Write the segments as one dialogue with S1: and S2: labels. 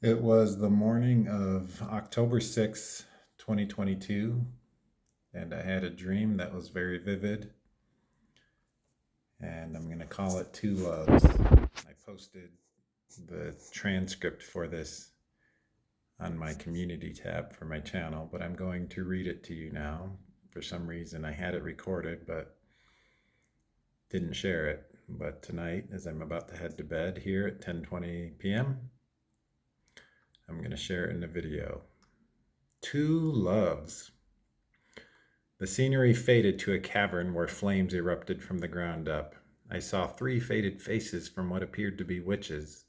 S1: It was the morning of October 6th, 2022, and I had a dream that was very vivid, and I'm going to call it Two Loves. I posted the transcript for this on my community tab for my channel, but I'm going to read it to you now. For some reason, I had it recorded, but didn't share it. But tonight, as I'm about to head to bed here at 10:20 p.m., I'm going to share it in a video. Two Loves. The scenery faded to a cavern where flames erupted from the ground up. I saw three faded faces from what appeared to be witches.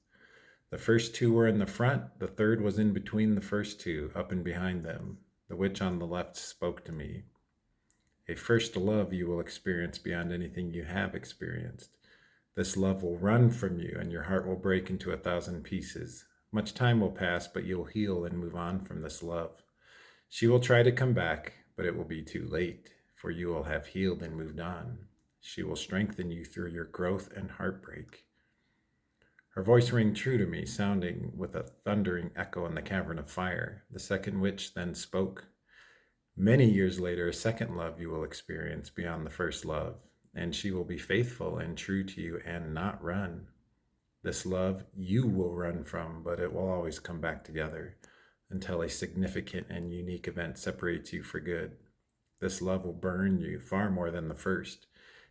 S1: The first two were in the front, the third was in between the first two, up and behind them. The witch on the left spoke to me. A first love you will experience beyond anything you have experienced. This love will run from you, and your heart will break into 1,000 pieces. Much time will pass, but you'll heal and move on from this love. She will try to come back, but it will be too late, for you will have healed and moved on. She will strengthen you through your growth and heartbreak. Her voice rang true to me, sounding with a thundering echo in the cavern of fire. The second witch then spoke. Many years later, a second love you will experience beyond the first love, and she will be faithful and true to you and not run. This love you will run from, but it will always come back together until a significant and unique event separates you for good. This love will burn you far more than the first,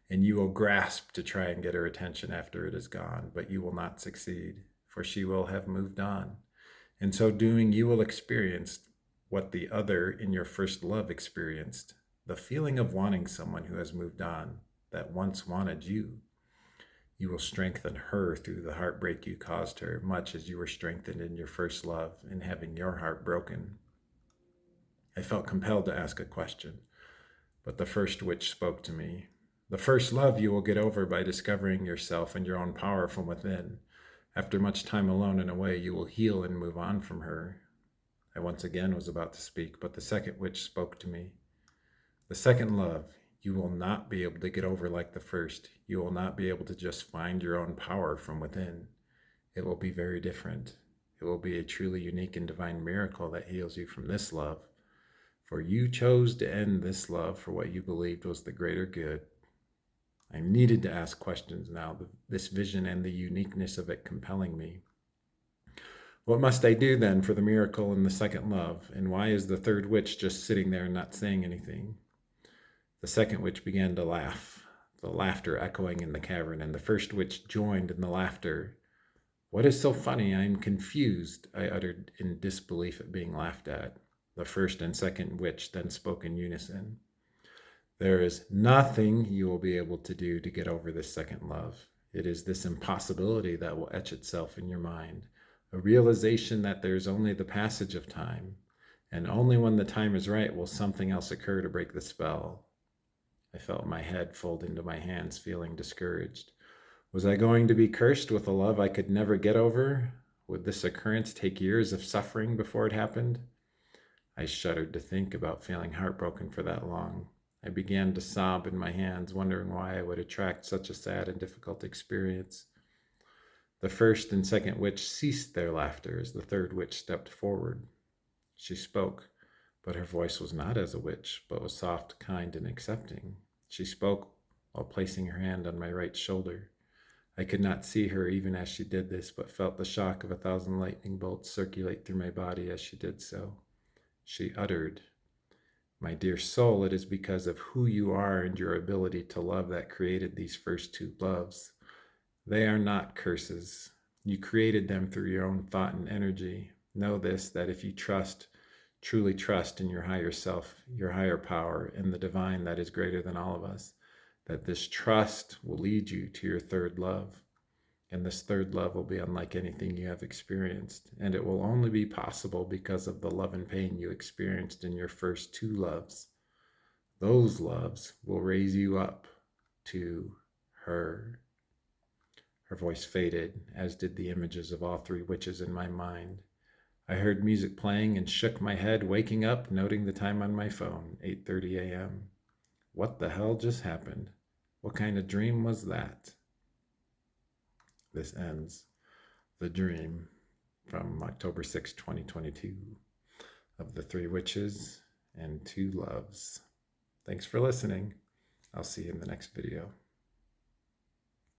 S1: and you will grasp to try and get her attention after it is gone, but you will not succeed, for she will have moved on. In so doing, you will experience what the other in your first love experienced, the feeling of wanting someone who has moved on, that once wanted you. You will strengthen her through the heartbreak you caused her, much as you were strengthened in your first love in having your heart broken. I felt compelled to ask a question, but the first witch spoke to me. The first love you will get over by discovering yourself and your own power from within. After much time alone and away, you will heal and move on from her. I once again was about to speak, but the second witch spoke to me. The second love you will not be able to get over like the first. You will not be able to just find your own power from within. It will be very different. It will be a truly unique and divine miracle that heals you from this love. For you chose to end this love for what you believed was the greater good. I needed to ask questions now, this vision and the uniqueness of it compelling me. What must I do then for the miracle in the second love? And why is the third witch just sitting there and not saying anything? The second witch began to laugh, the laughter echoing in the cavern, and the first witch joined in the laughter. What is so funny? I am confused, I uttered in disbelief at being laughed at. The first and second witch then spoke in unison. There is nothing you will be able to do to get over this second love. It is this impossibility that will etch itself in your mind, a realization that there is only the passage of time, and only when the time is right will something else occur to break the spell. I felt my head fold into my hands, feeling discouraged. Was I going to be cursed with a love I could never get over? Would this occurrence take years of suffering before it happened? I shuddered to think about feeling heartbroken for that long. I began to sob in my hands, wondering why I would attract such a sad and difficult experience. The first and second witch ceased their laughter as the third witch stepped forward. She spoke, but her voice was not as a witch, but was soft, kind, and accepting. She spoke while placing her hand on my right shoulder. I could not see her even as she did this, but felt the shock of 1,000 lightning bolts circulate through my body as she did so. She uttered, "My dear soul, it is because of who you are and your ability to love that created these first two loves. They are not curses. You created them through your own thought and energy. Know this, that if you trust, truly trust in your higher self, your higher power, in the divine that is greater than all of us, that this trust will lead you to your third love. And this third love will be unlike anything you have experienced. And it will only be possible because of the love and pain you experienced in your first two loves. Those loves will raise you up to her." Her voice faded, as did the images of all three witches in my mind. I heard music playing and shook my head, waking up, noting the time on my phone, 8:30 a.m. What the hell just happened? What kind of dream was that? This ends the dream. from October 6, 2022, of the Three Witches and Two Loves. Thanks for listening. I'll see you in the next video.